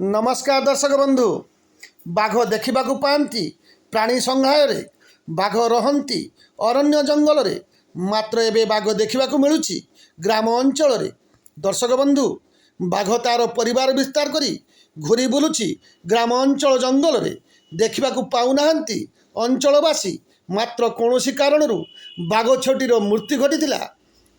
नमस्कार दर्शक बंधु। बाघ देखा पाती प्राणी संग्रहालय बाघ रहती अरण्य जंगल रे मात्र एवं बाघ देखा मिलूँ ग्राम अंचल रे। दर्शक बंधु बाघ तार परिवार विस्तार करी घूरी बुलूची ग्राम अंचल जंगल रे देखा पाऊना अंचलवासी मात्र कौन कारण बाघ छटीर मृत्यु घटी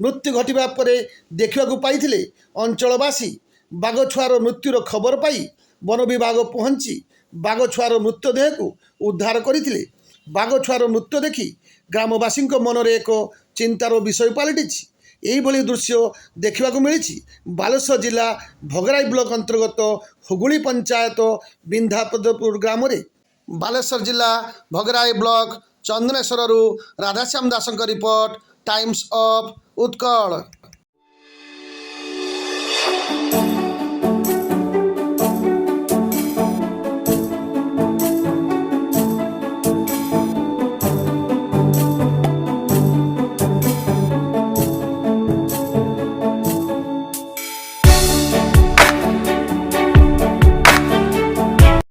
मृत्यु घटवा पर देखा पाई अंचलवासी बाघ छुआर मृत्युर खबर पाई वन विभाग पहुंची बाघ छुआर मृतदेह को उद्धार करते। बाघ छुआर मृत्यु देखी ग्रामवासी मन में एक चिंतार विषय पलटि यही दृश्य देखा मिली बालेश्वर जिला भगराई ब्लॉक अंतर्गत हुगुली पंचायत बिंधापदपुर ग्राम रे। बालेश्वर जिला Bhograi block Chandaneswar Radhashyam Das report Times of Utkal.